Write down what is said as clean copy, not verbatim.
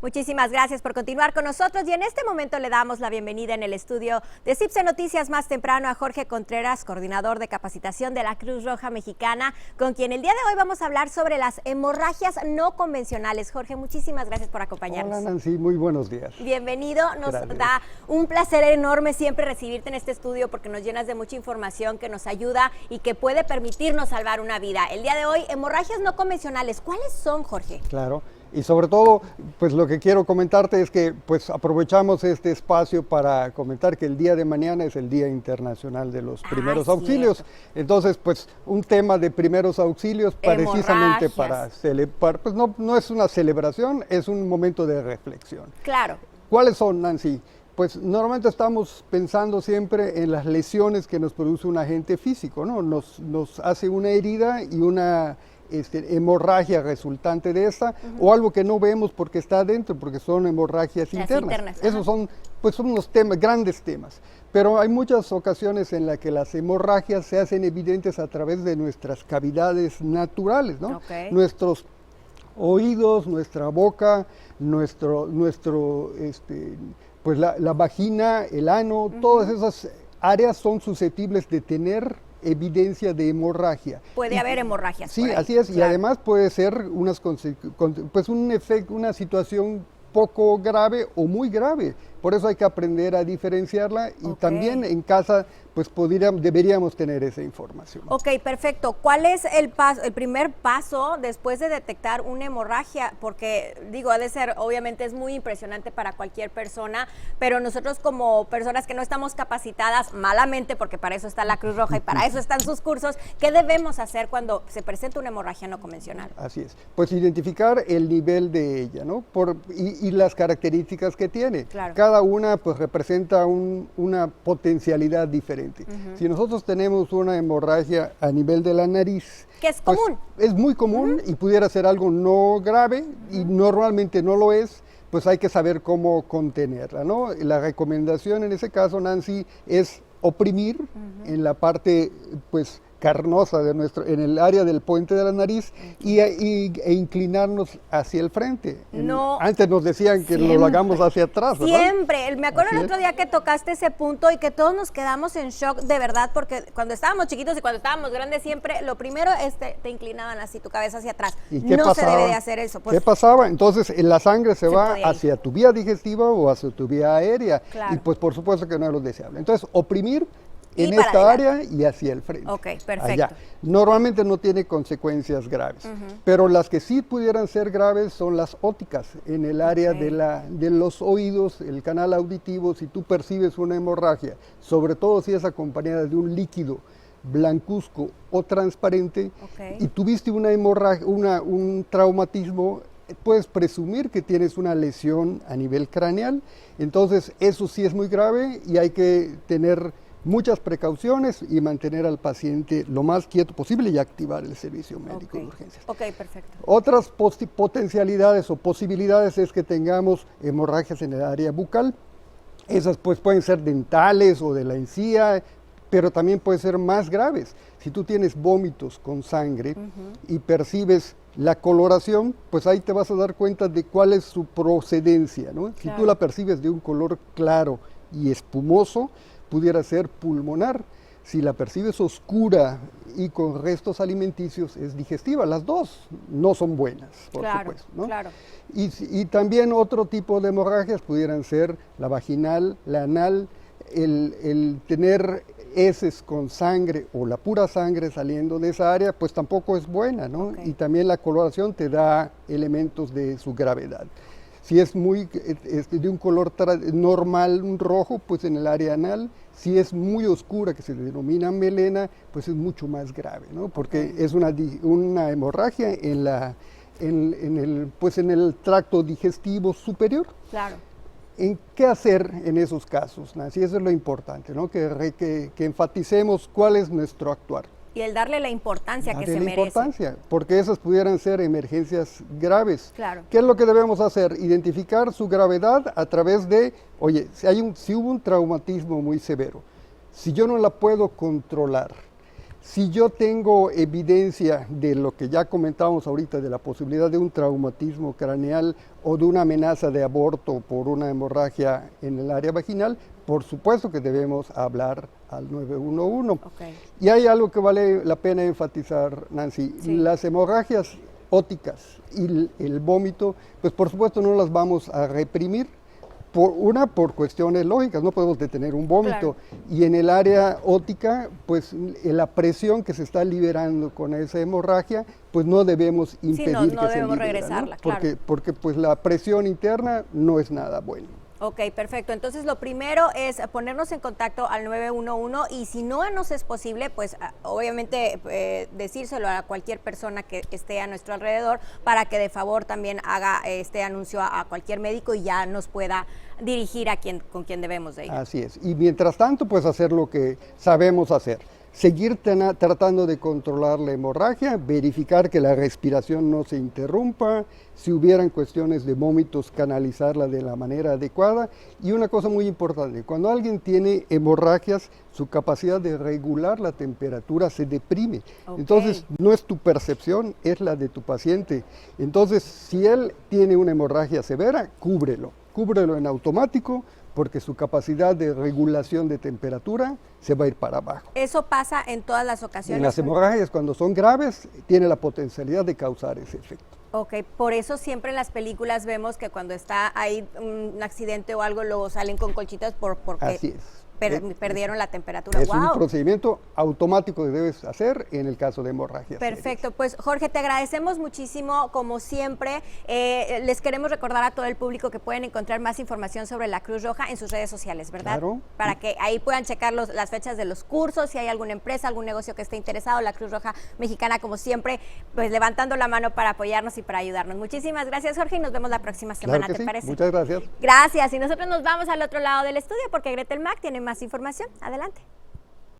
Muchísimas gracias por continuar con nosotros y en este momento le damos la bienvenida en el estudio de CIPSE Noticias más temprano a Jorge Contreras, coordinador de capacitación de la Cruz Roja Mexicana, con quien el día de hoy vamos a hablar sobre las hemorragias no convencionales. Jorge, muchísimas gracias por acompañarnos. Hola Nancy, muy buenos días. Bienvenido, nos da un placer enorme siempre recibirte en este estudio porque nos llenas de mucha información que nos ayuda y que puede permitirnos salvar una vida. El día de hoy, hemorragias no convencionales, ¿cuáles son, Jorge? Claro. Y sobre todo, pues lo que quiero comentarte es que pues aprovechamos este espacio para comentar que el día de mañana es el Día Internacional de los Primeros Auxilios. Entonces, pues un tema de primeros auxilios precisamente para celebrar, pues no es una celebración, es un momento de reflexión. Claro. ¿Cuáles son, Nancy? Pues normalmente estamos pensando siempre en las lesiones que nos produce un agente físico, ¿no? Nos hace una herida y una hemorragia resultante de esta, o algo que no vemos porque está adentro, porque son hemorragias internas. Esos son unos temas, grandes temas. Pero hay muchas ocasiones en las que las hemorragias se hacen evidentes a través de nuestras cavidades naturales, ¿no? Nuestros oídos, nuestra boca, pues la vagina, el ano, todas esas áreas son susceptibles de tener evidencia de hemorragia. Puede haber hemorragias. Sí, así es, claro. Y además puede ser una situación poco grave o muy grave. Por eso hay que aprender a diferenciarla y también en casa pues deberíamos tener esa información. Ok, perfecto. ¿Cuál es el primer paso después de detectar una hemorragia? Porque digo, ha de ser, obviamente es muy impresionante para cualquier persona, pero nosotros como personas que no estamos capacitadas malamente, porque para eso está la Cruz Roja y para eso están sus cursos, ¿qué debemos hacer cuando se presenta una hemorragia no convencional? Así es, pues identificar el nivel de ella, ¿no? Y las características que tiene. Claro. Cada una pues representa una potencialidad diferente. Si nosotros tenemos una hemorragia a nivel de la nariz, que es común. Pues, es muy común y pudiera ser algo no grave y normalmente no lo es, pues hay que saber cómo contenerla, ¿no? La recomendación en ese caso, Nancy, es oprimir en la parte pues carnosa en el área del puente de la nariz e inclinarnos hacia el frente. Antes nos decían que lo hagamos hacia atrás, ¿verdad? Siempre. Me acuerdo el otro día que tocaste ese punto y que todos nos quedamos en shock de verdad, porque cuando estábamos chiquitos y cuando estábamos grandes siempre, lo primero es te inclinaban así tu cabeza hacia atrás. ¿Y qué pasaba? Se debe de hacer eso. Pues, ¿qué pasaba? Entonces la sangre se va hacia tu vía digestiva o hacia tu vía aérea. Claro. Y pues por supuesto que no es lo deseable. Entonces oprimir en esta área y hacia el frente. Ok, perfecto. Allá. Normalmente no tiene consecuencias graves, pero las que sí pudieran ser graves son las óticas, en el área de los oídos, el canal auditivo. Si tú percibes una hemorragia, sobre todo si es acompañada de un líquido blancuzco o transparente, y tuviste una hemorragia, un traumatismo, puedes presumir que tienes una lesión a nivel craneal. Entonces eso sí es muy grave y hay que tener muchas precauciones y mantener al paciente lo más quieto posible y activar el servicio médico de urgencias. Ok, perfecto. Otras potencialidades o posibilidades es que tengamos hemorragias en el área bucal. Esas pues pueden ser dentales o de la encía, pero también pueden ser más graves. Si tú tienes vómitos con sangre y percibes la coloración, pues ahí te vas a dar cuenta de cuál es su procedencia, ¿no? Claro. Si tú la percibes de un color claro y espumoso, pudiera ser pulmonar. Si la percibes oscura y con restos alimenticios, es digestiva. Las dos no son buenas, por supuesto, ¿no? Claro. Y también otro tipo de hemorragias pudieran ser la vaginal, la anal, el tener heces con sangre o la pura sangre saliendo de esa área, pues tampoco es buena, ¿no? Y también la coloración te da elementos de su gravedad. Si es de un color normal, un rojo, pues en el área anal. Si es muy oscura, que se denomina melena, pues es mucho más grave, ¿no? Porque es una hemorragia en el tracto digestivo superior. Claro. ¿En qué hacer en esos casos, Nancy? Eso es lo importante, ¿no? Que enfaticemos cuál es nuestro actuar. Y el darle la importancia que se merece. Darle importancia, porque esas pudieran ser emergencias graves. Claro. ¿Qué es lo que debemos hacer? Identificar su gravedad a través de, oye, si hubo un traumatismo muy severo, si yo no la puedo controlar, Si yo tengo evidencia de lo que ya comentábamos ahorita, de la posibilidad de un traumatismo craneal o de una amenaza de aborto por una hemorragia en el área vaginal, por supuesto que debemos hablar al 911. Okay. Y hay algo que vale la pena enfatizar, Nancy. Sí. Las hemorragias ópticas y el vómito, pues por supuesto no las vamos a reprimir. Por cuestiones lógicas, no podemos detener un vómito. Claro. Y en el área óptica, pues la presión que se está liberando con esa hemorragia, pues no debemos impedir no que se debemos libere, regresarla, ¿no? Porque pues la presión interna no es nada bueno. Ok, perfecto. Entonces, lo primero es ponernos en contacto al 911 y si no nos es posible, pues obviamente decírselo a cualquier persona que esté a nuestro alrededor para que de favor también haga este anuncio a cualquier médico y ya nos pueda dirigir con quien debemos de ir. Así es. Y mientras tanto, pues hacer lo que sabemos hacer. Seguir tratando de controlar la hemorragia, verificar que la respiración no se interrumpa, si hubieran cuestiones de vómitos, canalizarla de la manera adecuada. Y una cosa muy importante, cuando alguien tiene hemorragias, su capacidad de regular la temperatura se deprime. Okay. Entonces, no es tu percepción, es la de tu paciente. Entonces, si él tiene una hemorragia severa, cúbrelo en automático, porque su capacidad de regulación de temperatura se va a ir para abajo. ¿Eso pasa en todas las ocasiones? En las hemorragias, cuando son graves, tiene la potencialidad de causar ese efecto. Ok, por eso siempre en las películas vemos que cuando está ahí un accidente o algo, luego salen con colchitas porque Así es. Perdieron la temperatura. Es un procedimiento automático que debes hacer en el caso de hemorragias. Perfecto, serias. Pues Jorge, te agradecemos muchísimo, como siempre. Les queremos recordar a todo el público que pueden encontrar más información sobre la Cruz Roja en sus redes sociales, ¿verdad? Claro. Para que ahí puedan checar las fechas de los cursos, si hay alguna empresa, algún negocio que esté interesado. La Cruz Roja Mexicana, como siempre, pues levantando la mano para apoyarnos y para ayudarnos. Muchísimas gracias, Jorge, y nos vemos la próxima semana, claro que ¿te sí. parece? Muchas gracias. Gracias, y nosotros nos vamos al otro lado del estudio porque Gretel Mac tiene más información. Adelante.